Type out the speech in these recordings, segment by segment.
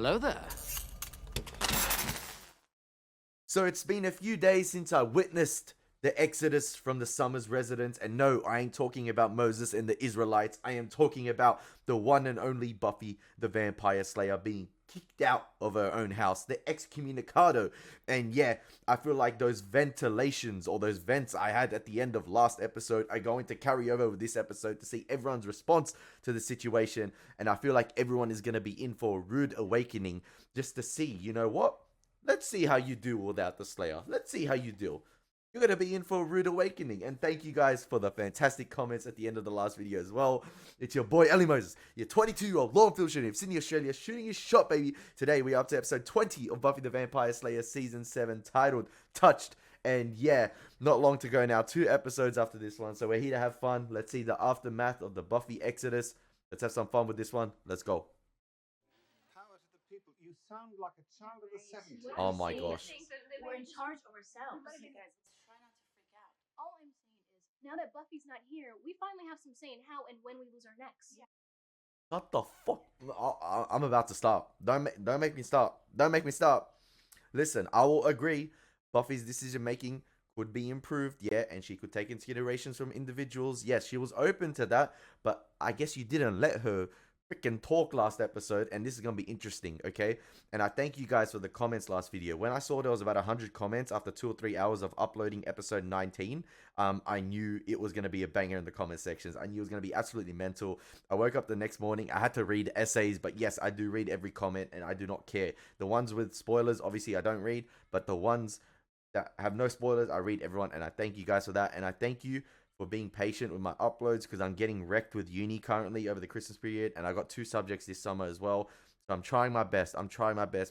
Hello there. So it's been a few days since I witnessed the exodus from the Summers residence, and no, I ain't talking about Moses and the Israelites. I am talking about the one and only Buffy the Vampire Slayer being kicked out of her own house, the excommunicado. And yeah, I feel like those ventilations or those vents I had at the end of last episode are going to carry over with this episode to see everyone's response to the situation. And I feel like everyone is going to be in for a rude awakening just to see, you know what? Let's see how you do without the Slayer. Let's see how you do. You're going to be in for a rude awakening. And thank you guys for the fantastic comments at the end of the last video as well. It's your boy, Elie Moses, your 22-year-old law enforcement of Sydney, Australia, shooting his shot, baby. Today, we're up to episode 20 of Buffy the Vampire Slayer Season 7, titled Touched. And yeah, not long to go now. 2 episodes after this one. So we're here to have fun. Let's see the aftermath of the Buffy exodus. Let's have some fun with this one. Let's go. You sound like a child of the 70s. Oh my gosh. We're in charge of ourselves. Okay, guys, let's try not to freak out. All I'm saying is, now that Buffy's not here, we finally have some say in how and when we lose our necks. Yeah. What the fuck? I'm about to stop. Don't make me stop. Don't make me stop. Listen, I will agree. Buffy's decision making could be improved, yeah, and she could take considerations from individuals. Yes, she was open to that, but I guess you didn't let her freaking talk last episode, and this is gonna be interesting, okay? And I thank you guys for the comments last video. When I saw there was about 100 comments after 2 or 3 hours of uploading episode 19, I knew it was gonna be a banger in the comment sections. I knew it was gonna be absolutely mental. I woke up the next morning, I had to read essays, but yes, I do read every comment, and I do not care. The ones with spoilers, obviously I don't read, but the ones that have no spoilers, I read everyone, and I thank you guys for that. And I thank you for being patient with my uploads, because I'm getting wrecked with uni currently over the Christmas period, and I got 2 subjects this summer as well. So I'm trying my best.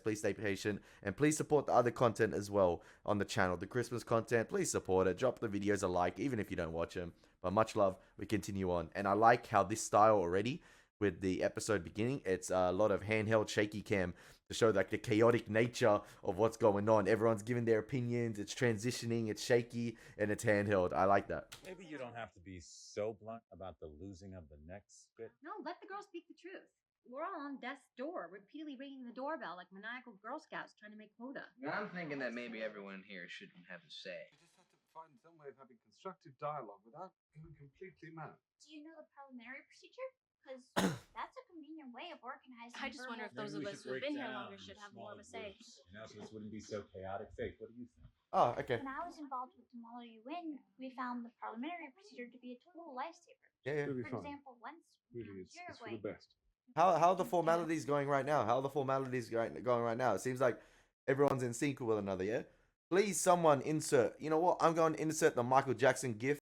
Please stay patient, and please support the other content as well on the channel. The Christmas content, please support it. Drop the videos a like, even if you don't watch them. But much love. We continue on, and I like how this style already with the episode beginning. It's a lot of handheld shaky cam to show like the chaotic nature of what's going on. Everyone's giving their opinions. It's transitioning. It's shaky and it's handheld. I like that. Maybe you don't have to be so blunt about the losing of the next bit. No, let the girl speak the truth. We're all on death's door, repeatedly ringing the doorbell like maniacal Girl Scouts trying to make quota. I'm thinking that maybe everyone here shouldn't have a say. We just have to find some way of having constructive dialogue without going completely mad. Do you know the parliamentary procedure? Because that's a convenient way of organizing. I just wonder if those of us who've been here longer should have more of a say. You know, so this wouldn't be so chaotic. Faith, what do you think? Oh, okay. When I was involved with Tomorrow You Win, we found the parliamentary procedure to be a total lifesaver. Yeah, yeah. It'll be For fine. example, once Really, it's for Uruguay, the best. How are the formalities going right now? How are the formalities going right now? It seems like everyone's in sync with one another, yeah? Please, someone insert. You know what? I'm going to insert the Michael Jackson gif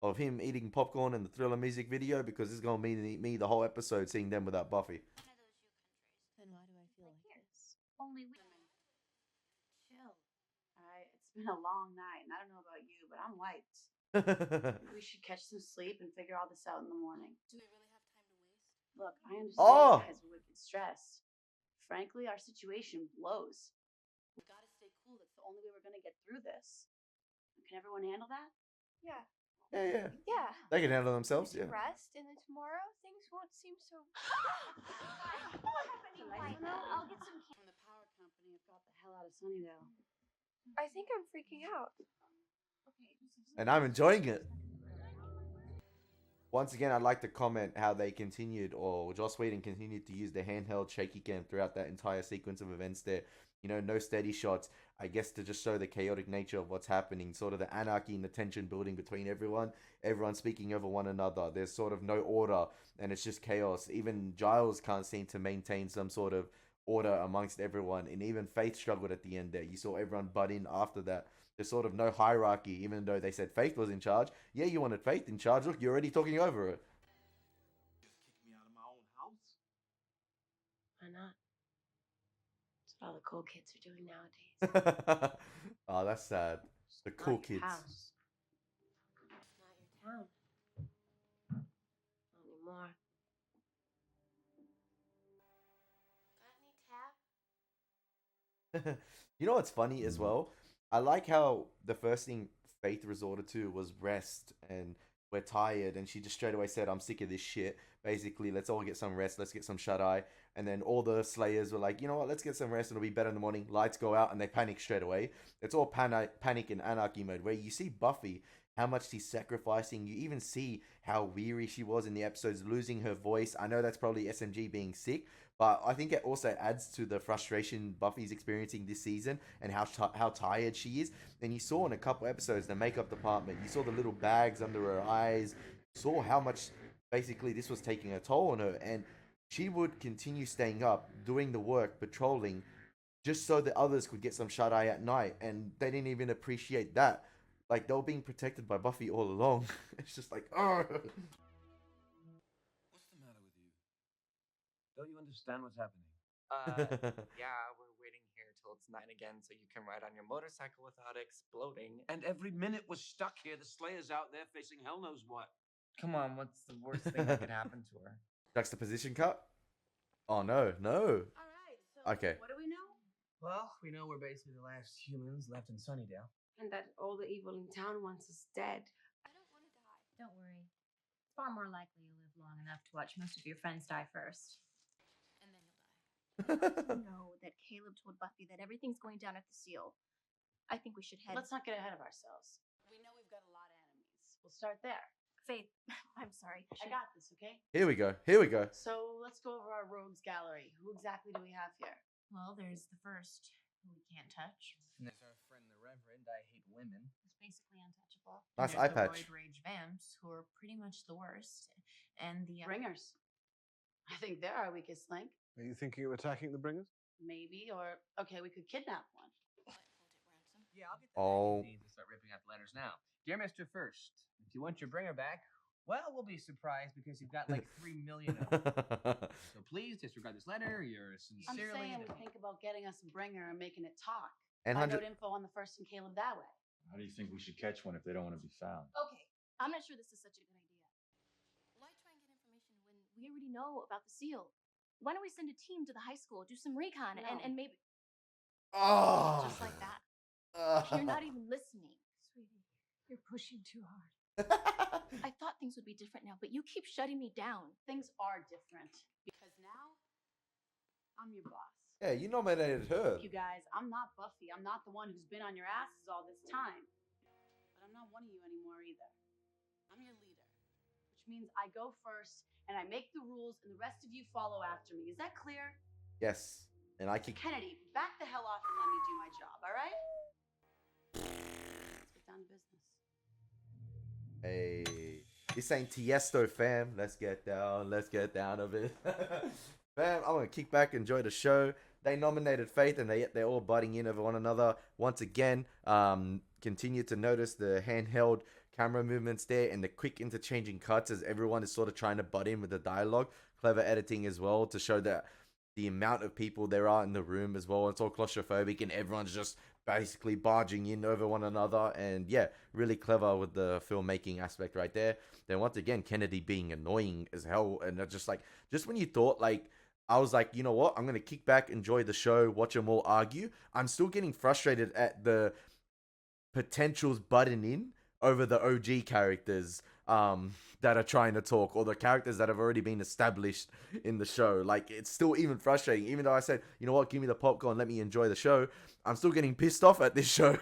of him eating popcorn in the Thriller music video, because it's going to be me the whole episode seeing them without Buffy. one of those you countries. Then why do I feel like this? Only women. Chill. Alright, it's been a long night, and I don't know about you, but I'm wiped. We should catch some sleep and figure all this out in the morning. Do we really have time to waste? Look, I understand Oh! you guys are wicked stressed. Frankly, our situation blows. We gotta stay cool. That's the only way we're gonna get through this. Can everyone handle that? Yeah. Yeah. Yeah. They can handle themselves, yeah. Rest, and then tomorrow things won't seem so. I'll get some From the power company, I've got the hell out of Sunnydale. I think I'm freaking out. And I'm enjoying it. Once again, I'd like to comment how they continued, or Joss Whedon continued to use the handheld shaky cam throughout that entire sequence of events there. You know, no steady shots, I guess, to just show the chaotic nature of what's happening, sort of the anarchy and the tension building between everyone speaking over one another. There's sort of no order, and it's just chaos. Even Giles can't seem to maintain some sort of order amongst everyone, and even Faith struggled at the end there. You saw everyone butt in after that. There's sort of no hierarchy, even though they said Faith was in charge. Yeah, you wanted Faith in charge. Look, you're already talking over it. Just kick me out of my own house? Why not? That's what all the cool kids are doing nowadays. Oh, that's sad. The It's cool not your kids. house. It's not your town. Not anymore. Got any tab? You know what's funny as well? I like how the first thing Faith resorted to was rest and we're tired, and she just straight away said, I'm sick of this shit. Basically, let's all get some rest. Let's get some shut eye. And then all the Slayers were like, you know what? Let's get some rest. It'll be better in the morning. Lights go out, and they panic straight away. It's all panic and anarchy mode, where you see Buffy, how much she's sacrificing. You even see how weary she was in the episodes, losing her voice. I know that's probably SMG being sick, but I think it also adds to the frustration Buffy's experiencing this season and how tired she is. And you saw in a couple episodes the makeup department. You saw the little bags under her eyes. You saw how much basically this was taking a toll on her, and she would continue staying up, doing the work, patrolling, just so that others could get some shut eye at night. And they didn't even appreciate that. Like, they were being protected by Buffy all along. It's just like, oh. What's the matter with you? Don't you understand what's happening? Yeah, we're waiting here till it's 9 again so you can ride on your motorcycle without exploding. And every minute we're stuck here, the Slayer's out there facing hell knows what. Come on, what's the worst thing that could happen to her? Juxtaposition cut? Oh, no. All right. So Okay. what do we know? Well, we know we're basically the last humans left in Sunnydale. And that all the evil in town wants us dead. I don't want to die. Don't worry. It's far more likely you'll live long enough to watch most of your friends die first. And then you'll die. know that Caleb told Buffy that everything's going down at the seal. I think we should head. Let's not get ahead of ourselves. We know we've got a lot of enemies. We'll start there. Faith, I'm sorry. I got this, okay? Here we go. So let's go over our rogues gallery. Who exactly do we have here? Well, there's the first, who we can't touch. And there's our friend the Reverend, I hate women. Who's basically untouchable. Nice And eye there's the patch. Roid Rage Vamps, who are pretty much the worst. And the Bringers. I think they're our weakest link. Are you thinking of attacking the Bringers? Maybe, or okay, we could kidnap one. Yeah, I'll get the Oh. magazines and start ripping out the letters now. Dear Mr. First, if you want your bringer back, well, we'll be surprised because you've got like 3 million of them. So please disregard this letter. You're I'm sincerely. saying we think about getting us a bringer and making it talk. And Find 100 out info on the First and Caleb that way. How do you think we should catch one if they don't want to be found? Okay, I'm not sure this is such a good idea. Why try and get information when we already know about the seal? Why don't we send a team to the high school, do some recon, No. and maybe Oh. just like that? You're not even listening, sweetie. You're pushing too hard. I thought things would be different now, but you keep shutting me down. Things are different because now I'm your boss. Yeah, you nominated her. You guys, I'm not Buffy. I'm not the one who's been on your asses all this time. But I'm not one of you anymore either. I'm your leader, which means I go first and I make the rules and the rest of you follow after me. Is that clear? Yes. And I kick. Kennedy, back the hell off and let me do my job, all right? Let's get down to business. Hey, this ain't Tiesto, fam. Let's get down a bit. Fam, I'm gonna kick back, enjoy the show. They nominated Faith, and they're all butting in over one another once again. Continue to notice the handheld camera movements there and the quick interchanging cuts as everyone is sort of trying to butt in with the dialogue. Clever editing as well to show that the amount of people there are in the room as well. It's all claustrophobic and everyone's just basically barging in over one another. And yeah, really clever with the filmmaking aspect right there. Then once again, Kennedy being annoying as hell. And just when you thought I was like, you know what? I'm going to kick back, enjoy the show, watch them all argue. I'm still getting frustrated at the potentials butting in over the OG characters that are trying to talk, or the characters that have already been established in the show. Like, it's still even frustrating. Even though I said, you know what, give me the popcorn, let me enjoy the show, I'm still getting pissed off at this show.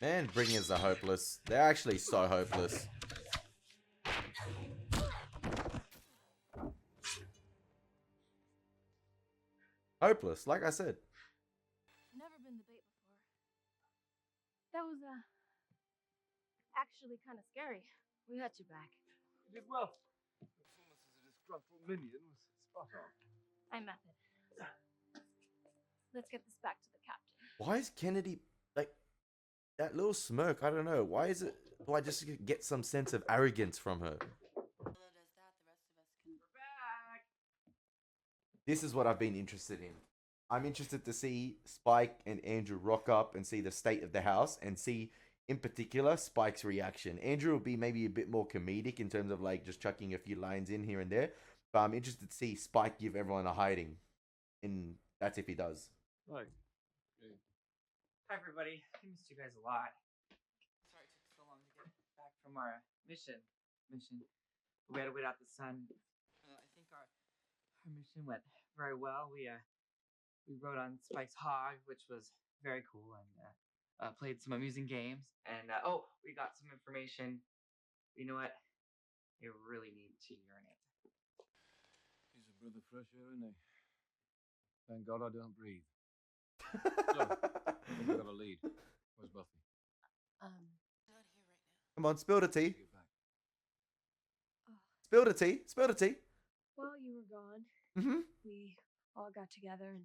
Man, Bringers are hopeless. They're actually so hopeless. Hopeless, like I said. Never been the bait before. That was actually kind of scary. We got your back. You did well. Your performance as a disgruntled minion was spot on. I met it. Let's get this back to the captain. Why is Kennedy like that little smirk? I don't know. Why is it? Do I just get some sense of arrogance from her? This is what I've been interested in. I'm interested to see Spike and Andrew rock up and see the state of the house and see, in particular, Spike's reaction. Andrew will be maybe a bit more comedic in terms of like just chucking a few lines in here and there. But I'm interested to see Spike give everyone a hiding. And that's if he does. Like, Hi, everybody. I missed you guys a lot. Sorry it took so long to get back from our mission. We had to wait out the sun. I think our mission went very well. We rode on Spike's hog, which was very cool, and played some amusing games. And we got some information. You know what? You really need to urinate. He's a breath of fresh air, isn't he? Thank God I don't breathe. So, we got a lead. Where's Buffy? Not here right now. Come on, spill the tea. Get back. Spill the tea. Spill the tea. While you were gone, we all got together and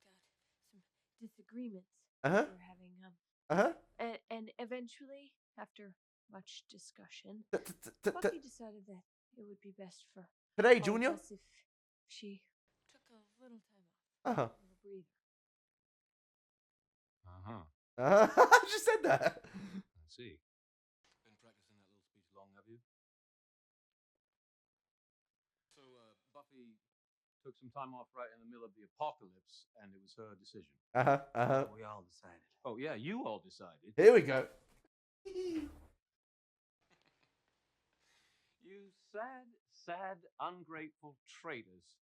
talked out some disagreements we were having. And eventually, after much discussion, Buffy decided that it would be best for Today, all Junior. of us if she took a little time off. Uh-huh. A little breather. I just said that. I see. Been practicing that little speech long, have you? So, Buffy took some time off right in the middle of the apocalypse, and it was her decision. We all decided. Oh, yeah, you all decided. Here we go. You sad, ungrateful traitors.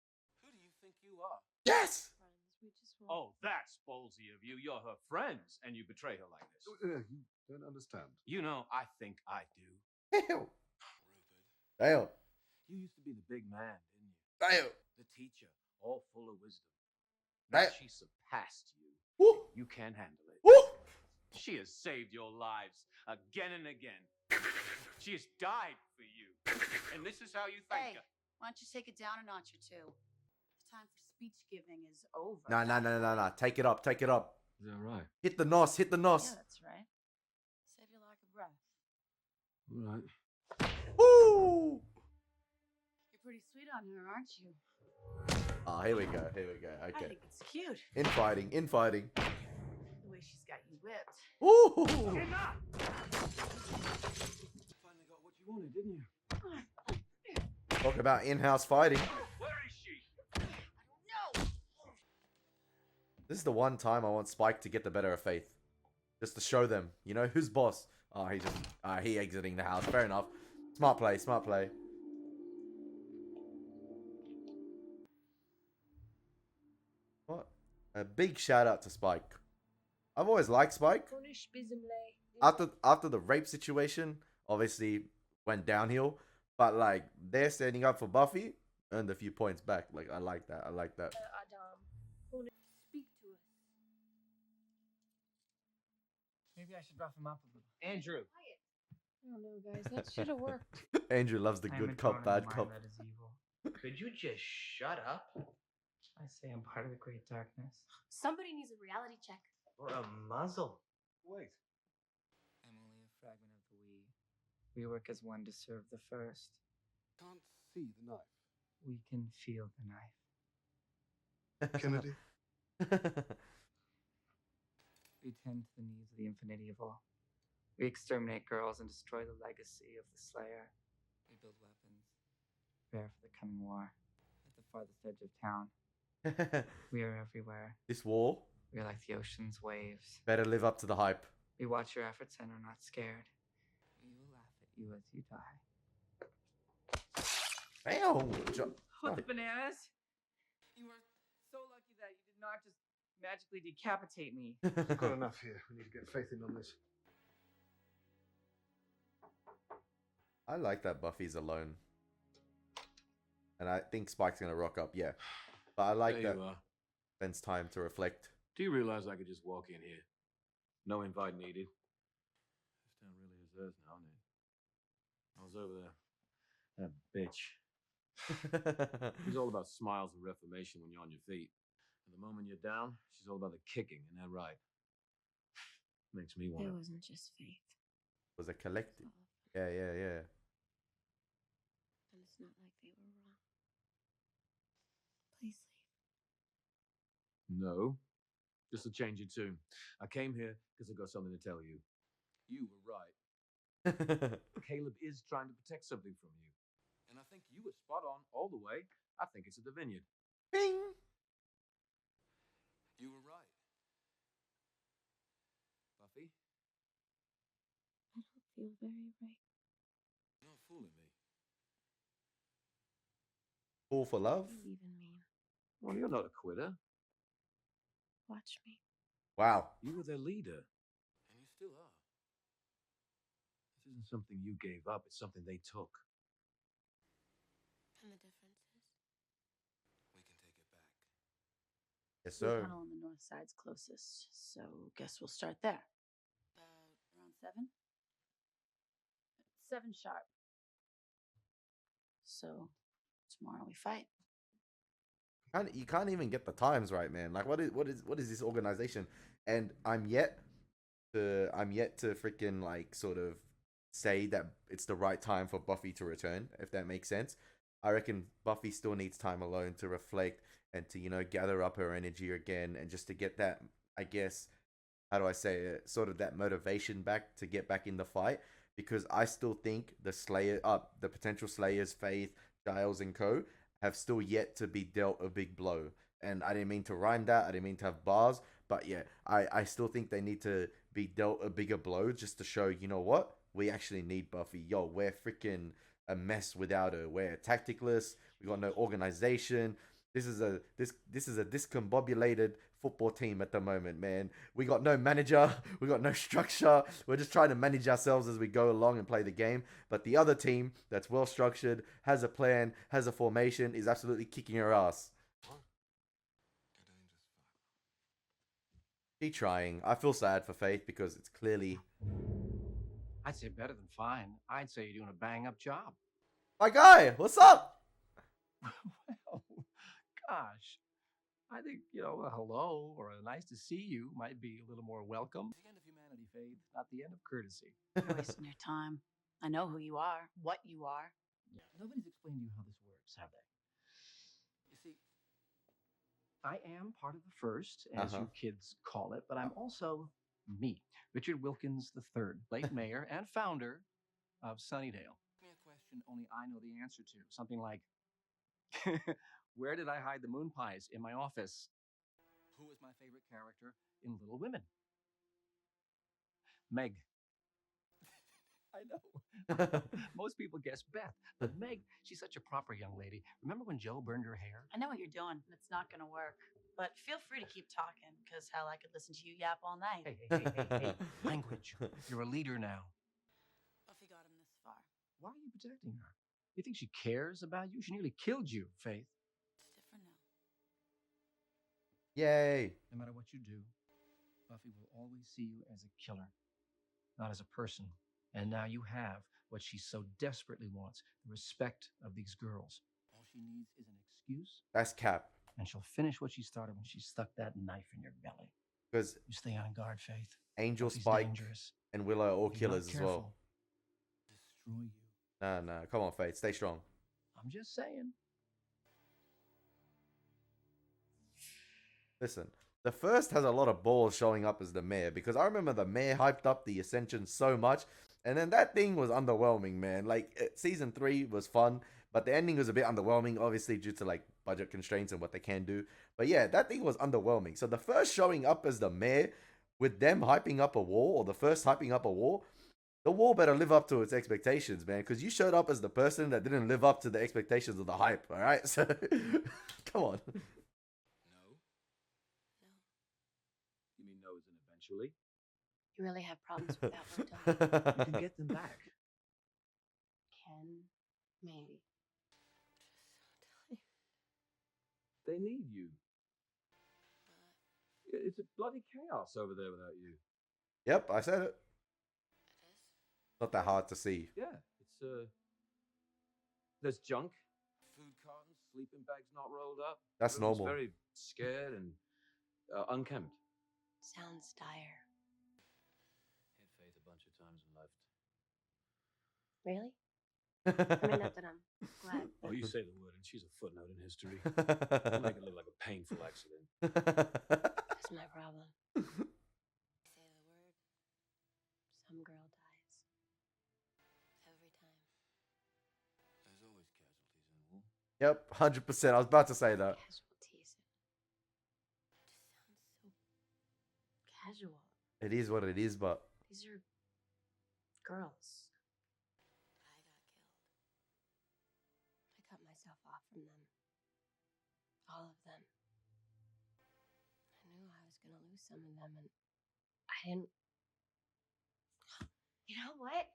Who do you think you are? Yes. Friends, we just want. Oh, that's ballsy of you. You're her friends, and you betray her like this. You don't understand. You know, I think I do. Damn. Rupert, Damn. you used to be the big man, didn't you? Damn. The teacher, all full of wisdom. Now Damn. she surpassed you. Woo. You can't handle it. Woo. She has saved your lives again and again. She has died for you. And this is how you thank Hey, her. why don't you take it down a notch or two? The time for speech giving is over. No. Take it up. Take it up. Is that right? Hit the nos. Hit the nos. Yeah, that's right. Save your lack of breath. All right. Woo. You're pretty sweet on her, aren't you? Oh, here we go. Here we go. I Okay. think it's cute. Infighting. Infighting. The way she's got you whipped. Woo. Enough! Finally got what you wanted, didn't you? Talk about in-house fighting. Where is she? No! This is the one time I want Spike to get the better of Faith. Just to show them, you know, who's boss. Oh, he exiting the house. Fair enough. Smart play, smart play. What? A big shout out to Spike. I've always liked Spike. After the rape situation, obviously went downhill. But like, they're standing up for Buffy, earned a few points back. Like, I like that. I like that. Adam, speak to us. Maybe I should rough him up a little. Andrew. I don't know, guys. That should have worked. Andrew loves the I'm good a cop, drone in bad the cop. mind that is evil. Could you just shut up? I say I'm part of the great darkness. Somebody needs a reality check. Or a muzzle. Wait. I'm only a fragment of the we. We work as one to serve the first. Can't see the knife. We can feel the knife. Kennedy? We tend to the needs of the infinity of all. We exterminate girls and destroy the legacy of the Slayer. We build weapons, prepare for the coming war. At the farthest edge of town, we are everywhere. This war We are like the ocean's waves. better live up to the hype. We watch your efforts and are not scared. We will laugh at you as you die. Damn. What the bananas? You were so lucky that you did not just magically decapitate me. We've got enough here. We need to get Faith in on this. I like that Buffy's alone. And I think Spike's gonna rock up, yeah. But I like There that you are. spends time to reflect. Do you realize I could just walk in here? No invite needed. This town really is theirs now, isn't it? I was over there. That bitch. She's all about smiles and reformation when you're on your feet. And the moment you're down, she's all about the kicking, and that right. Makes me want It to. wasn't just Faith. Was a collective. Yeah. And it's not like they were wrong. Please leave. No. Just to change your tune. I came here because I got something to tell you. You were right. Caleb is trying to protect something from you. And I think you were spot on all the way. I think it's at the vineyard. Bing. You were right. feel very right. You're not fooling me. All for love? What do you even mean? Well, you're not a quitter. Watch me. Wow. You were their leader, and you still are. This isn't something you gave up, it's something they took. And the difference is? We can take it back. Yes, The sir. tunnel on the north side's closest, so guess we'll start there. About around 7? 7 sharp. So tomorrow we fight. You can't even get the times right, man. Like, what is this organization? And I'm yet to freaking like sort of say that it's the right time for Buffy to return, if that makes sense. I reckon Buffy still needs time alone to reflect and to, you know, gather up her energy again and just to get that, I guess, how do I say it, sort of that motivation back to get back in the fight. Because I still think the potential Slayers, Faith, Giles, and co. have still yet to be dealt a big blow. And I didn't mean to rhyme that. I didn't mean to have bars. But yeah, I still think they need to be dealt a bigger blow just to show, you know what? We actually need Buffy. Yo, we're freaking a mess without her. We're tacticless. We got no organization. This is a discombobulated football team at the moment, man. We got no manager. We got no structure. We're just trying to manage ourselves as we go along and play the game. But the other team that's well structured, has a plan, has a formation, is absolutely kicking her ass. She trying. I feel sad for Faith because it's clearly... I'd say better than fine. I'd say you're doing a bang-up job. My guy, what's up? Well, gosh. I think, you know, a hello or a nice to see you might be a little more welcome. It's the end of humanity, Faith, not the end of courtesy. You're wasting your time. I know who you are, what you are. Yeah, nobody's explained to you how this works, have they? You see, I am part of the first, as you kids call it, but I'm also me, Richard Wilkins III, late mayor and founder of Sunnydale. Give me a question only I know the answer to. Something like, where did I hide the moon pies in my office? Who is my favorite character in Little Women? Meg. I know. Most people guess Beth, but Meg, she's such a proper young lady. Remember when Joe burned her hair? I know what you're doing. It's not going to work. But feel free to keep talking, because hell, I could listen to you yap all night. Hey. Language. You're a leader now. Buffy got him this far. Why are you protecting her? You think she cares about you? She nearly killed you, Faith. It's different now. Yay. No matter what you do, Buffy will always see you as a killer, not as a person. And now you have what she so desperately wants, the respect of these girls. All she needs is an excuse. That's cap. And she'll finish what she started when she stuck that knife in your belly. Because you stay on guard, Faith. Angel, Buffy's Spike, dangerous. and Willow are all If you're not killers as well. Destroy you. Nah. Come on, Faith. Stay strong. I'm just saying. Listen, the first has a lot of balls showing up as the mayor, because I remember the mayor hyped up the Ascension so much, and then that thing was underwhelming, man. Like, season 3 was fun, but the ending was a bit underwhelming, obviously due to like budget constraints and what they can do. But yeah, that thing was underwhelming. So the first showing up as the mayor, with them hyping up a war, or the first hyping up a war, the war better live up to its expectations, man, because you showed up as the person that didn't live up to the expectations of the hype, all right? So, come on. You mean no as in eventually? You really have problems with that one, don't you? You can get them back. Can, maybe. They need you. It's a bloody chaos over there without you. Yep, I said it. Not that hard to see. Yeah, it's there's junk, food cartons, sleeping bags not rolled up. That's Everyone's normal. Very scared and unkempt. Sounds dire. Hit Faith a bunch of times and left. Really? I mean, not that I'm glad. Oh, you say the word and she's a footnote in history. You make it look like a painful accident. That's my problem. Say the word, some girl dies. Every time. There's always casualties in war. Yep, 100%. I was about to say that. Casualties. It just sounds so casual. It is what it is, but These are girls. I got killed. I cut myself off from them. All of them. I knew I was going to lose some of them, and I didn't. You know what?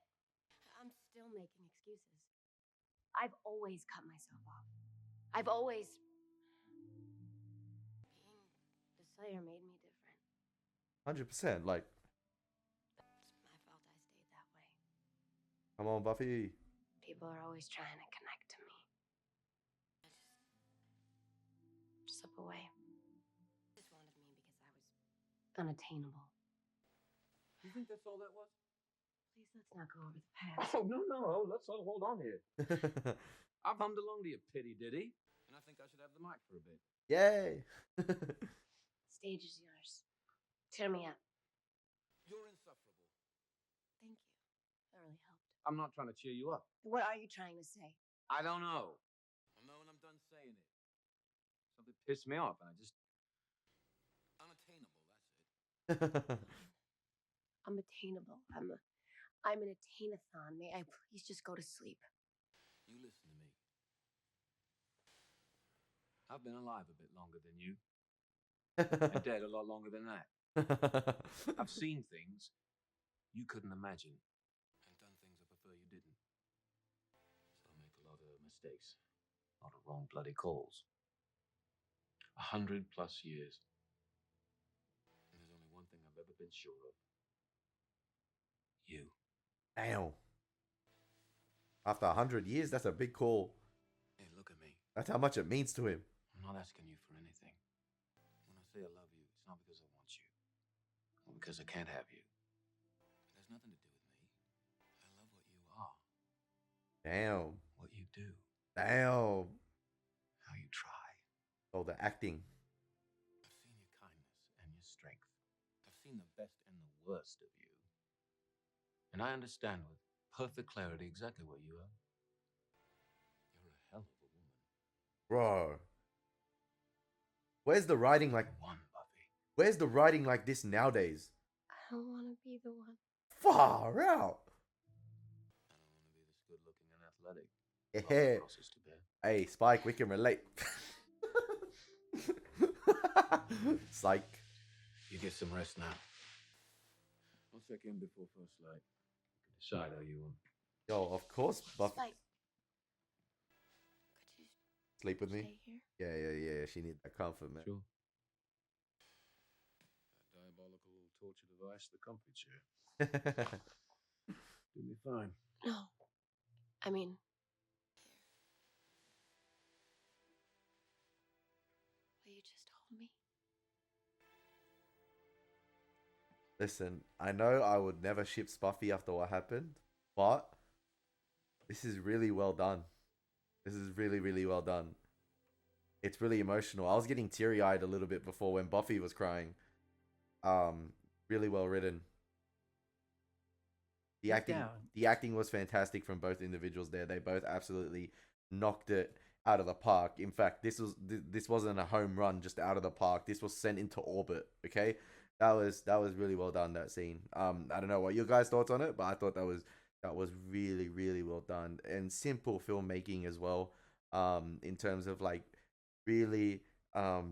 I'm still making excuses. I've always cut myself off. I've always. Being the Slayer made me different. 100%. Like, It's my fault I stayed that way. come on, Buffy. People are always trying to connect to me. I just slip away. Just wanted me because I was unattainable. You think that's all that was? Please, let's not go over the past. Oh, no. Let's all hold on here. I've hummed along to your pity ditty, and I think I should have the mic for a bit. Yay. Stage is yours. Cheer me up. You're insufferable. Thank you. That really helped. I'm not trying to cheer you up. What are you trying to say? I don't know. I'll know when I'm done saying it. Something pissed me off, and I just... Unattainable, that's it. I'm attainable. I'm an attainathon. May I please just go to sleep? You listen to me. I've been alive a bit longer than you. And dead a lot longer than that. I've seen things you couldn't imagine. And done things I prefer you didn't. So I make a lot of mistakes. A lot of wrong bloody calls. 100+ years. And there's only one thing I've ever been sure of. You. Damn. After 100 years, that's a big call. Hey, look at me. That's how much it means to him. I'm not asking you for anything. When I say I love you, it's not because I want you. Or because I can't have you. It has nothing to do with me. I love what you are. Damn. What you do. Damn. How you try. Oh, the acting. I've seen your kindness and your strength. I've seen the best and the worst of you. And I understand with perfect clarity exactly what you are. You're a hell of a woman. Bro. Where's the writing like... One, Buffy. Where's the writing like this nowadays? I don't want to be the one. Far out. I don't want to be this good-looking and athletic. Yeah. Crosses to bear. Hey, Spike, we can relate. Psych. You get some rest now. I'll check in before first light. You can decide how you want. Yo, of course, Buff. Spike. Could you Sleep with me? stay here? Yeah. She needs that comfort, man. Sure. That diabolical torture device, the comfy chair. Do me fine. No. I mean, will you just hold me? Listen, I know I would never ship Buffy after what happened, but this is really well done. This is really, really well done. It's really emotional. I was getting teary-eyed a little bit before when Buffy was crying. Really well written. The acting was fantastic from both individuals there. They both absolutely knocked it out of the park. In fact, this wasn't a home run just out of the park. This was sent into orbit. Okay, that was really well done, that scene. I don't know what your guys' thoughts on it, but I thought that was really, really well done, and simple filmmaking as well. In terms of like really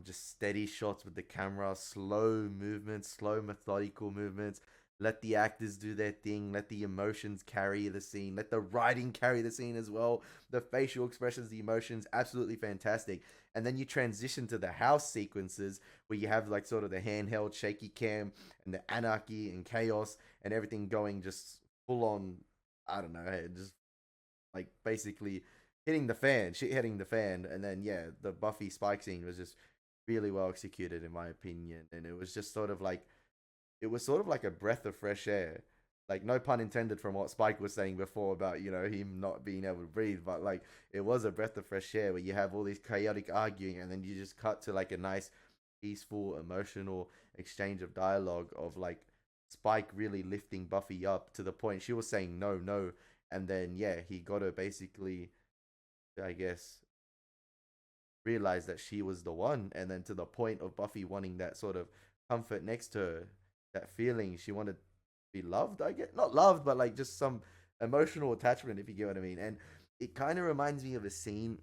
just steady shots with the camera, slow movements, slow methodical movements. Let the actors do their thing. Let the emotions carry the scene. Let the writing carry the scene as well. The facial expressions, the emotions, absolutely fantastic. And then you transition to the house sequences where you have like sort of the handheld shaky cam and the anarchy and chaos and everything going just full on, I don't know, just like basically hitting the fan, shit hitting the fan. And then, yeah, the Buffy Spike scene was just really well executed in my opinion. And it was just sort of like, it was sort of like a breath of fresh air. Like, no pun intended from what Spike was saying before about, you know, him not being able to breathe. But, like, it was a breath of fresh air where you have all these chaotic arguing and then you just cut to, like, a nice, peaceful, emotional exchange of dialogue of, like, Spike really lifting Buffy up to the point she was saying no, no. And then, yeah, he got her basically, I guess, realize that she was the one. And then to the point of Buffy wanting that sort of comfort next to her. That feeling, she wanted be loved. I get not loved, but like just some emotional attachment, if you get what I mean. And it kind of reminds me of a scene.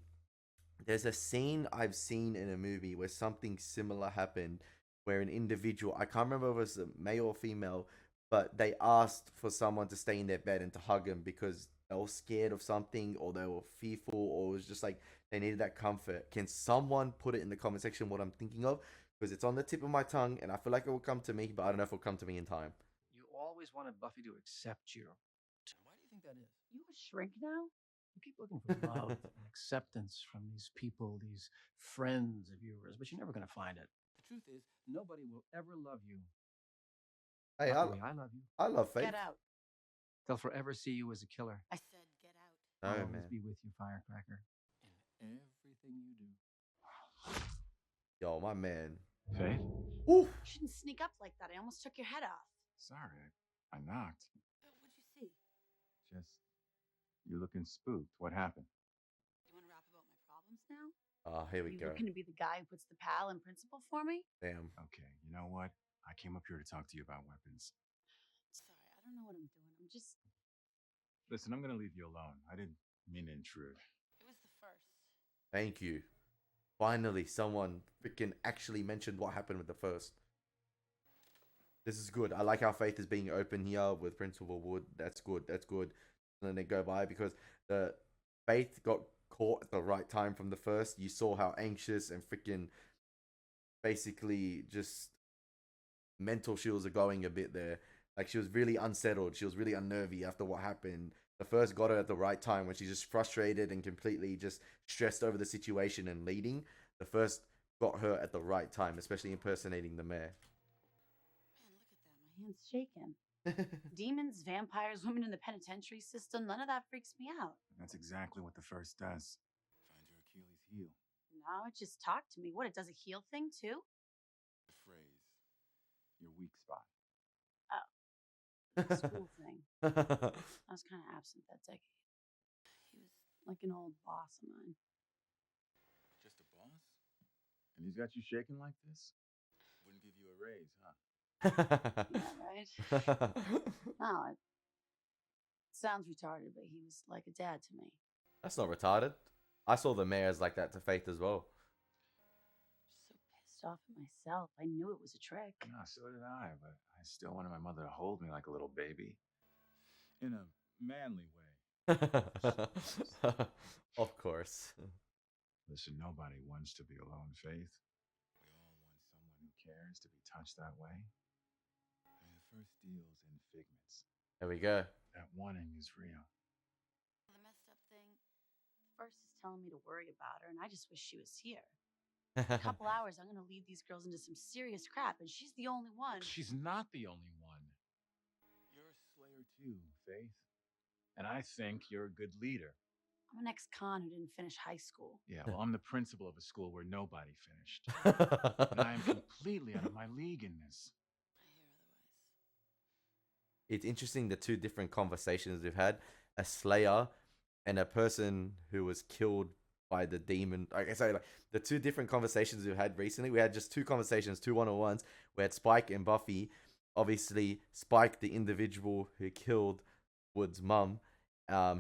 There's a scene I've seen in a movie where something similar happened, where an individual, I can't remember if it was a male or female, but they asked for someone to stay in their bed and to hug them because they were scared of something or they were fearful or it was just like they needed that comfort. Can someone put it in the comment section what I'm thinking of? Because it's on the tip of my tongue and I feel like it will come to me, but I don't know if it'll come to me in time. You always wanted Buffy to accept you. Why do you think that is? You a shrink now? You keep looking for love and acceptance from these people, these friends of yours, but you're never going to find it. The truth is, nobody will ever love you. Hey, Not the way I love you. I love Faith. Get out. They'll forever see you as a killer. I said get out. I'll No, always man. be with you, Firecracker, in everything you do. Yo, my man. Faith? Ooh. You shouldn't sneak up like that. I almost took your head off. Sorry, I knocked. What'd you see? Just, you looking spooked. What happened? You want to rap about my problems now? Oh, here we You go. looking to be the guy who puts the pal in principal for me? Damn. Okay, you know what? I came up here to talk to you about weapons. Sorry, I don't know what I'm doing. I'm just. Listen, I'm gonna leave you alone. I didn't mean to intrude. It was the first. Thank you. Finally, someone freaking actually mentioned what happened with the first. This is good. I like how Faith is being open here with Principal Wood. That's good. That's good. And then they go by because the Faith got caught at the right time from the first. You saw how anxious and freaking basically just mental she was going a bit there. Like she was really unsettled. She was really unnervy after what happened. The first got her at the right time when she's just frustrated and completely just stressed over the situation and leading. The first got her at the right time, especially impersonating the mayor. Man, look at that. My hand's shaking. Demons, vampires, women in the penitentiary system, none of that freaks me out. That's exactly what the first does. Find your Achilles heel. No, it just talked to me. What, it does a heal thing too? The phrase. Your weak spot. The school thing. I was kind of absent that decade. He was like an old boss of mine. Just a boss? And he's got you shaking like this? Wouldn't give you a raise, huh? Yeah, right? No, it sounds retarded, but he was like a dad to me. That's not retarded. I saw the mayor as like that to Faith as well. So pissed off at myself. I knew it was a trick. No, so did I, but I still wanted my mother to hold me like a little baby. In a manly way. Of course. Listen, nobody wants to be alone, Faith. We all want someone who cares to be touched that way. I mean, the first deal's in Figments. There we go. That wanting is real. The messed up thing, the first is telling me to worry about her, and I just wish she was here. In a couple hours, I'm going to lead these girls into some serious crap, and she's the only one. She's not the only one. You're a Slayer too, Faith. And I think you're a good leader. I'm an ex-con who didn't finish high school. Yeah, well, I'm the principal of a school where nobody finished. And I am completely out of my league in this. I hear otherwise. It's interesting the two different conversations we've had. A Slayer and a person who was killed by the demon. I say like the two different conversations we've had recently. We had just two conversations, two one-on-ones. We had Spike and Buffy. Obviously, Spike, the individual who killed Wood's mum,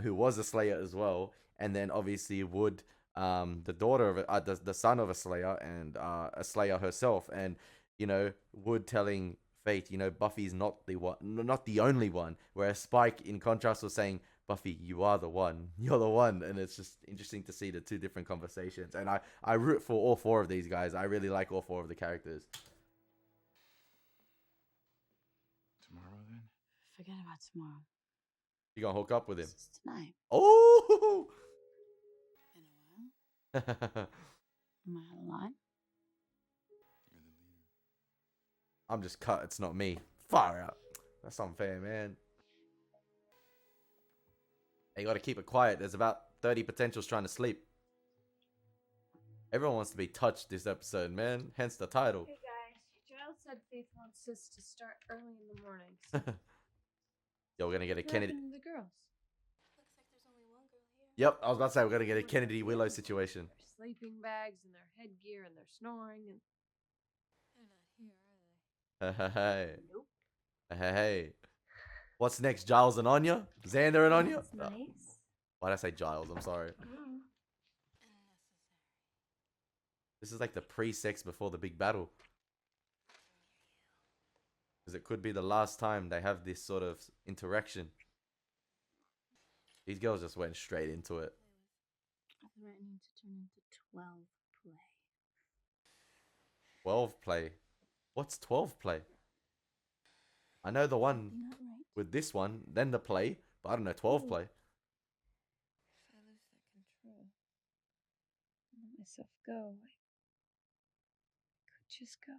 who was a Slayer as well, and then obviously Wood, the daughter of the son of a Slayer and a Slayer herself, and you know Wood telling Faith, you know Buffy's not the one, not the only one, whereas Spike, in contrast, was saying, Buffy, you are the one, you're the one, and it's just interesting to see the two different conversations, and I root for all four of these guys. I really like all four of the characters. Tomorrow then? Forget about tomorrow. You gonna hook up with him? This is tonight. Oh! In a while. Am I out of line? You're the leader. I'm just cut. It's not me. Fire out. That's unfair, man. You gotta keep it quiet. There's about 30 potentials trying to sleep. Everyone wants to be touched this episode, man. Hence the title. Hey guys, Giles said Faith wants us to start early in the mornings. Yo, we're gonna get a What Kennedy. happened to the girls? Looks like there's only one girl here. Yep, I was about to say we're gonna get a Kennedy Willow situation. Their sleeping bags and their headgear and their snoring and They're not here, are they? Hey, Nope. hey. What's next? Giles and Anya? Xander and Anya? That's nice. Why did I say Giles? I'm sorry. This is like the pre-sex before the big battle. Because it could be the last time they have this sort of interaction. These girls just went straight into it. Threatening to turn into 12 play. 12 play? What's 12 play? I know the one Not right. with this one, then the play, but I don't know 12 play. If I lose that control and let myself go, I could just go.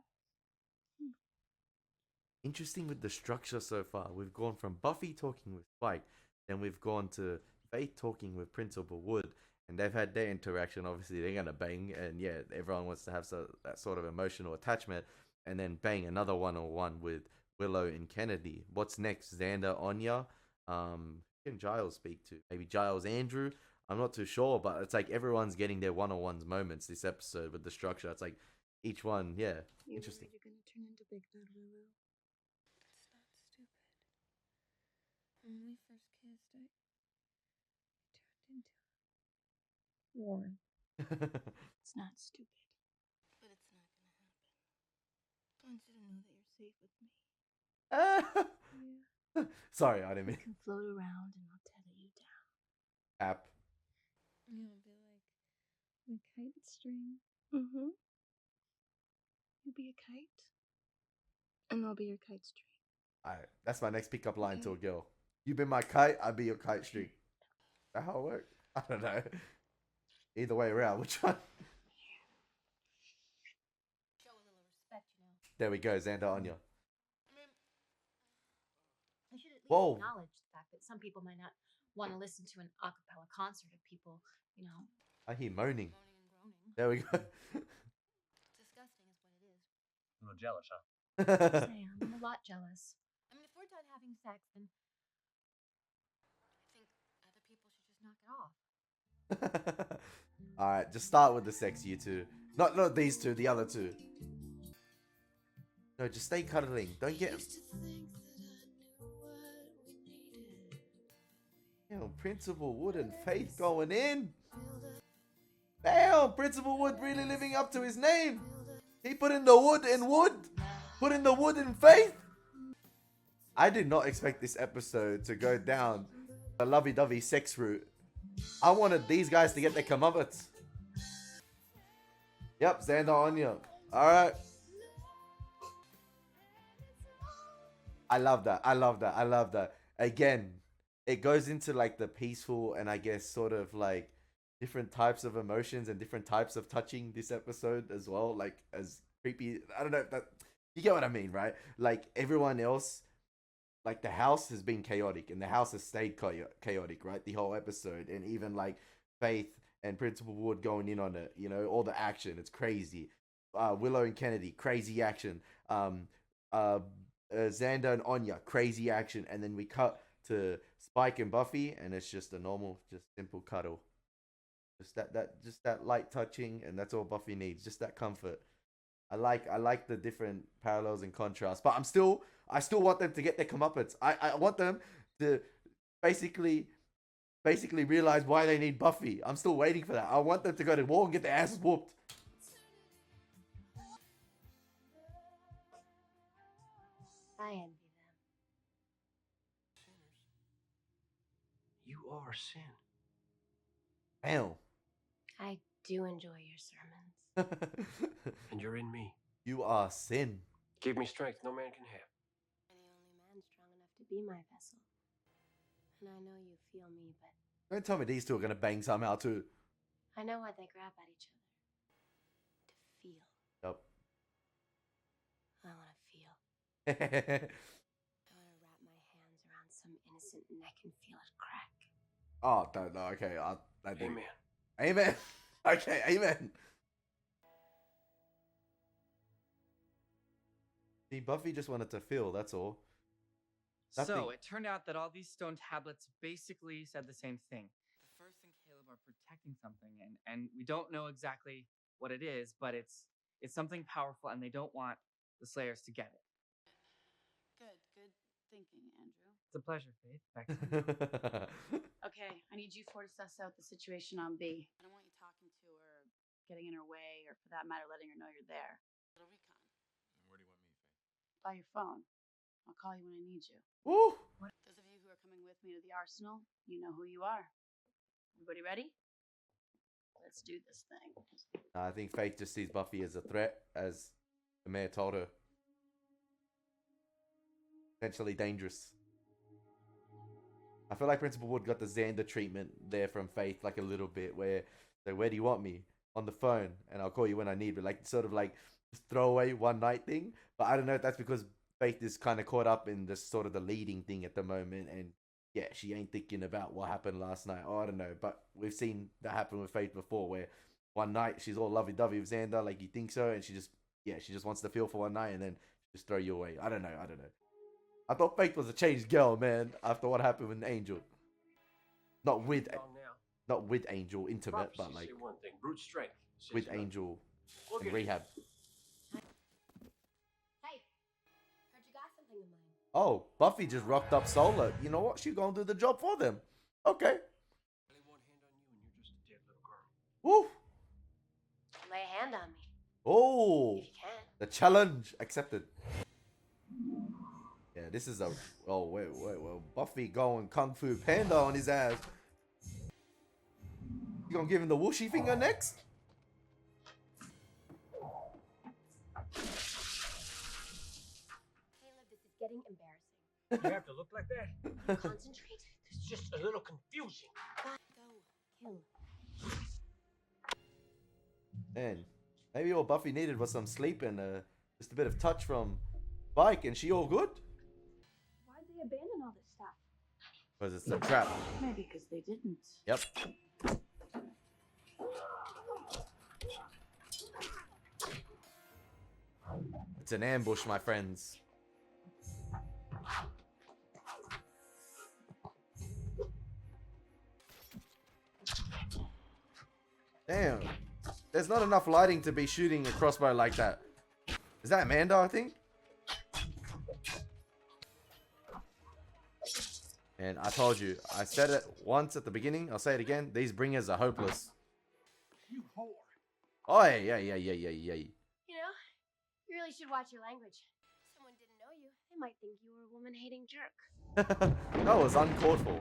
Interesting with the structure so far. We've gone from Buffy talking with Spike, then we've gone to Faith talking with Principal Wood, and they've had their interaction. Obviously, they're gonna bang, and yeah, everyone wants to have that sort of emotional attachment, and then bang another one-on-one with Willow and Kennedy. What's next? Xander, Anya, who can Giles speak to? Maybe Giles, Andrew. I'm not too sure, but it's like everyone's getting their one-on-ones moments this episode with the structure. It's like each one, yeah, interesting. You're gonna turn into Big Bad Willow. It's not stupid. When we first kissed, I turned into Warren. It's not stupid. But it's not gonna happen. I want you to know that you're safe with me. Yeah. Sorry, I didn't We mean. can float around and I'll tether you down. App. You'll be like my kite string. Mm-hmm. You'll be a kite. And I'll be your kite string. Alright, that's my next pickup line to a girl. You be my kite, I be your kite string. Is that how it works? I don't know. Either way around, which one? Show a little respect, you know. There we go, Xander, Anya. I should at least Whoa. acknowledge the fact that some people might not want to listen to an a cappella concert of people, you know, I hear moaning. moaning and groaning. There we go. Disgusting is what it is. A little jealous, huh? Sam, I'm a lot jealous. I mean, if we're done having sex, then I think other people should just knock it off. Alright, just start with the sex, you two. Not these two, the other two. No, just stay cuddling. Don't get. Damn, Principal Wood and Faith going in. Damn, Principal Wood really living up to his name. He put in the wood and wood. Put in the wood and Faith. I did not expect this episode to go down the lovey-dovey sex route. I wanted these guys to get their comeuppance. Yep, Xander, Anya. Alright. I love that. I love that. I love that. Again, it goes into like the peaceful and I guess sort of like different types of emotions and different types of touching this episode as well. Like as creepy. I don't know if that, you get what I mean, right? Like everyone else, like the house has been chaotic and the house has stayed chaotic, right? The whole episode. And even like Faith and Principal Wood going in on it, you know, all the action. It's crazy. Willow and Kennedy, crazy action. Xander and Anya, crazy action. And then we cut to Spike and Buffy and it's just a normal, just simple cuddle. Just that light touching, and that's all Buffy needs. Just that comfort. I like the different parallels and contrasts, but I still want them to get their comeuppance. I want them to basically realize why they need Buffy. I'm still waiting for that. I want them to go to war and get their asses whooped. I envy them. You are sin. Damn. I do enjoy your sermons. And you're in me. You are sin. Give me strength no man can have. You're the only man strong enough to be my vessel. And I know you feel me, but Don't tell me these two are gonna bang somehow too. I know why they grab at each other. To feel. Yep. I want to feel. I want to wrap my hands around some innocent neck and feel it crack. Oh, no, okay. I think. Amen. Amen. Okay, amen. See, Buffy just wanted to feel, that's all. Nothing. So, it turned out that all these stone tablets basically said the same thing. The First and Caleb are protecting something, and we don't know exactly what it is, but it's something powerful, and they don't want the Slayers to get it. Good thinking, Andrew. It's a pleasure, Faith. Back to you. Okay, I need you four to suss out the situation on B. I don't want you talking to her, getting in her way, or for that matter, letting her know you're there. Little recon. And where do you want me, Faith? By your phone. I'll call you when I need you. Woo! Those of you who are coming with me to the arsenal, you know who you are. Everybody ready? Let's do this thing. I think Faith just sees Buffy as a threat, as the mayor told her. Potentially dangerous. I feel like Principal Wood got the Xander treatment there from Faith, like a little bit, where do you want me? On the phone, and I'll call you when I need, but like sort of like just throwaway one night thing. But I don't know if that's because Faith is kind of caught up in just sort of the leading thing at the moment, and yeah, she ain't thinking about what happened last night. Oh, I don't know, but we've seen that happen with Faith before, where one night she's all lovey-dovey with Xander, like you think so, and she just wants to feel for one night, and then just throw you away. I don't know. I thought Faith was a changed girl, man, after what happened with Angel. Not with Angel intimate, but like one thing, brute strength. with Angel in rehab. Hey, heard you got something in mind. Oh, Buffy just rocked up solo. You know what? She gonna do the job for them. Okay. I lay one hand on you and you're just a dead little girl. Woo. Lay a hand on me. Oh. If you can. The challenge accepted. Yeah, this is a... Oh, wait. Buffy going Kung Fu Panda on his ass. You gonna give him the whooshy finger next? Caleb, this is getting embarrassing. You have to look like that? Concentrate. It's just a little confusing. Go. Kill. Man, maybe all Buffy needed was some sleep and just a bit of touch from Spike, and she all good? Why'd they abandon all this stuff? Because it's a trap. Maybe because they didn't. Yep. It's an ambush, my friends. Damn. There's not enough lighting to be shooting a crossbow like that. Is that Amanda, I think? And I told you, I said it once at the beginning, I'll say it again, these bringers are hopeless. You whore. Oh, yeah. You know, you really should watch your language. If someone didn't know you, they might think you were a woman-hating jerk. That was uncalled for.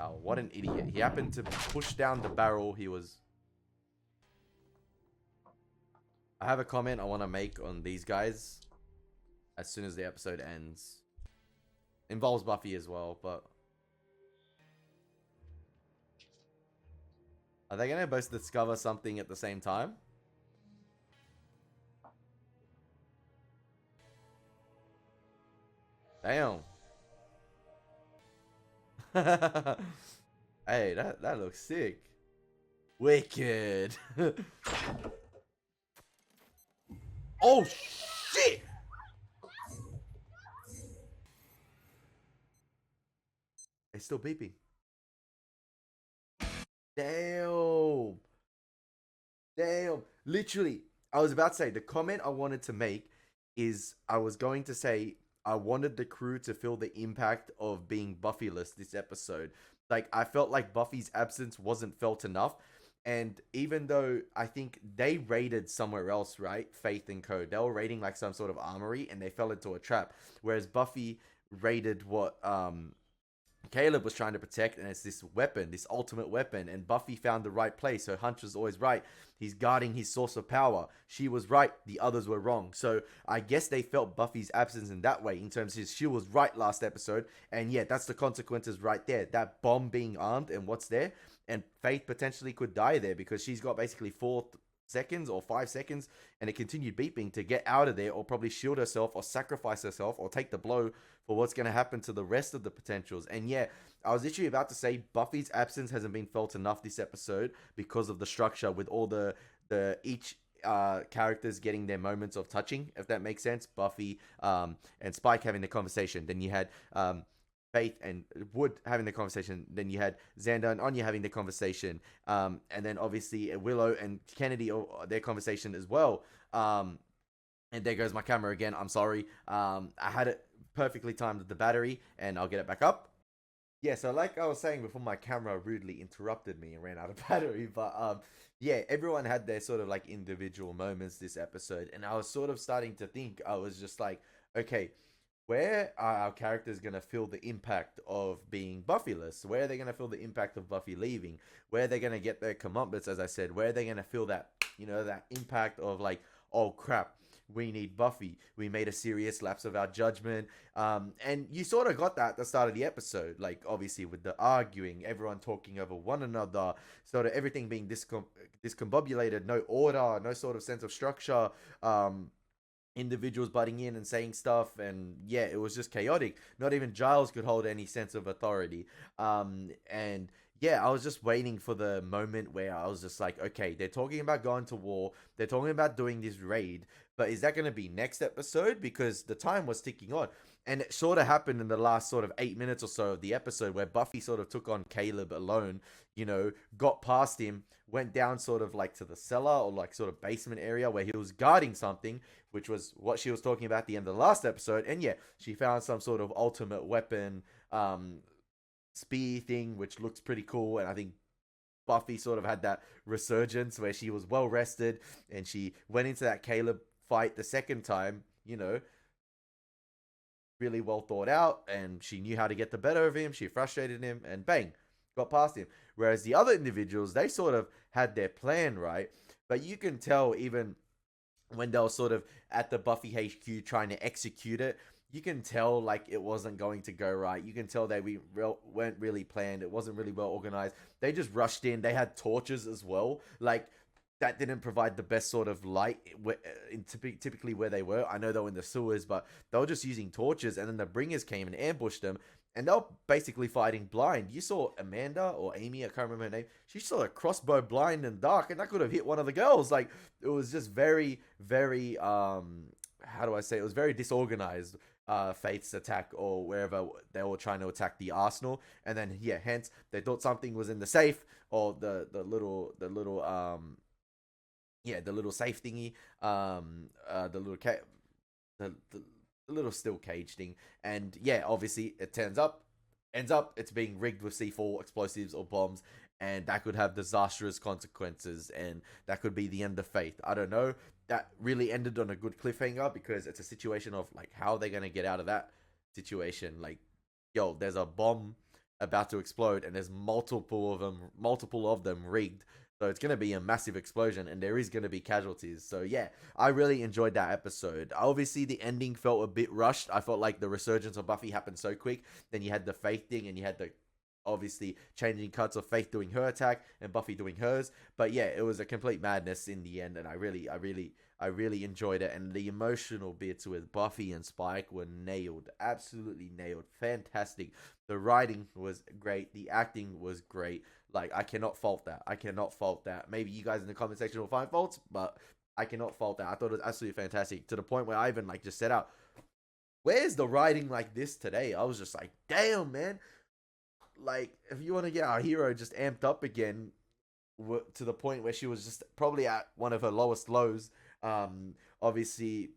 Oh, what an idiot. He happened to push down the barrel. I have a comment I want to make on these guys as soon as the episode ends. Involves Buffy as well, but... Are they going to both discover something at the same time? Damn. Hey, that looks sick. Wicked. Oh shit! It's still beeping. Damn. Literally, I was about to say, the comment I wanted to make is, I was going to say, I wanted the crew to feel the impact of being Buffy-less this episode. Like, I felt like Buffy's absence wasn't felt enough. And even though I think they raided somewhere else, right? Faith and Co. They were raiding like some sort of armory and they fell into a trap. Whereas Buffy raided what Caleb was trying to protect, and it's this weapon, this ultimate weapon, and Buffy found the right place. Her hunch was always right. He's guarding his source of power. She was right, the others were wrong. So I guess they felt Buffy's absence in that way, in terms of she was right last episode, and yeah, that's the consequences right there. That bomb being armed and what's there, and Faith potentially could die there because she's got basically 4 seconds or 5 seconds, and it continued beeping to get out of there, or probably shield herself or sacrifice herself or take the blow for what's going to happen to the rest of the potentials. And yeah, I was literally about to say Buffy's absence hasn't been felt enough this episode because of the structure with all the each characters getting their moments of touching, if that makes sense. Buffy and Spike having the conversation, then you had Faith and Wood having the conversation, then you had Xander and Anya having the conversation, and then obviously Willow and Kennedy, their conversation as well. And there goes my camera again. I'm sorry. I had it perfectly timed with the battery, and I'll get it back up. Yeah, so like I was saying before, my camera rudely interrupted me and ran out of battery. But yeah, everyone had their sort of like individual moments this episode, and I was sort of starting to think. I was just like, okay, where are our characters gonna feel the impact of being Buffyless? Where are they gonna feel the impact of Buffy leaving? Where are they gonna get their comeuppance, as I said? Where are they gonna feel that, that impact of like, oh crap, we need Buffy. We made a serious lapse of our judgment. And you sort of got that at the start of the episode. Like, obviously, with the arguing, everyone talking over one another, sort of everything being discombobulated, no order, no sort of sense of structure. Individuals butting in and saying stuff, and yeah, it was just chaotic. Not even Giles could hold any sense of authority. And yeah, I was just waiting for the moment where I was just like, okay, they're talking about going to war, they're talking about doing this raid, but is that going to be next episode? Because the time was ticking on. And it sort of happened in the last sort of 8 minutes or so of the episode, where Buffy sort of took on Caleb alone, got past him, went down sort of like to the cellar or like sort of basement area where he was guarding something, which was what she was talking about at the end of the last episode. And yeah, she found some sort of ultimate weapon, spear thing, which looks pretty cool. And I think Buffy sort of had that resurgence where she was well rested, and she went into that Caleb fight the second time, really well thought out, and she knew how to get the better of him. She frustrated him, and bang, got past him. Whereas the other individuals, they sort of had their plan, right? But you can tell even when they were sort of at the Buffy HQ trying to execute it, you can tell like it wasn't going to go right. You can tell they weren't really planned. It wasn't really well organized. They just rushed in. They had torches as well. Like, that didn't provide the best sort of light typically where they were. I know they were in the sewers, but they were just using torches, and then the bringers came and ambushed them, and they were basically fighting blind. You saw Amanda or Amy, I can't remember her name. She saw a crossbow blind and dark, and that could have hit one of the girls. Like, it was just very, very, how do I say? It was very disorganized. Faith's attack, or wherever they were trying to attack the arsenal, and then yeah, hence they thought something was in the safe, or the little safe thingy, the little steel cage thing, and yeah, obviously it ends up it's being rigged with C4 explosives or bombs, and that could have disastrous consequences, and that could be the end of Faith. I don't know. That really ended on a good cliffhanger, because it's a situation of like how they're gonna get out of that situation. Like, yo, there's a bomb about to explode, and there's multiple of them rigged. So it's going to be a massive explosion, and there is going to be casualties. So yeah, I really enjoyed that episode. Obviously, the ending felt a bit rushed. I felt like the resurgence of Buffy happened so quick. Then you had the Faith thing, and you had the obviously changing cuts of Faith doing her attack and Buffy doing hers. But yeah, it was a complete madness in the end, and I really enjoyed it. And the emotional bits with Buffy and Spike were nailed, absolutely nailed, fantastic. The writing was great, the acting was great. Like, I cannot fault that. Maybe you guys in the comment section will find faults, but I cannot fault that. I thought it was absolutely fantastic, to the point where I even like just set out, where's the writing like this today? I was just like, damn, man. Like, if you want to get our hero just amped up again, to the point where she was just probably at one of her lowest lows. Obviously,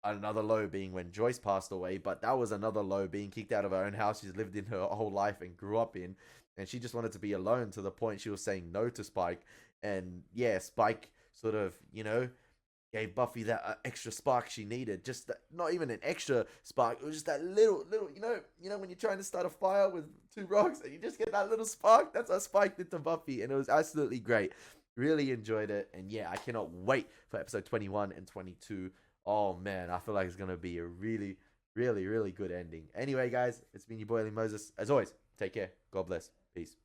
another low being when Joyce passed away, but that was another low, being kicked out of her own house she's lived in her whole life and grew up in, and she just wanted to be alone, to the point she was saying no to Spike. And yeah, Spike sort of, gave Buffy that extra spark she needed. Just not even an extra spark. It was just that little, when you're trying to start a fire with 2 rocks and you just get that little spark. That's what Spike did to Buffy, and it was absolutely great. Really enjoyed it, and yeah, I cannot wait for episode 21 and 22. Oh man, I feel like it's gonna be a really, really, really good ending. Anyway, guys, it's been your boy Elie Moses. As always, take care. God bless. Peace.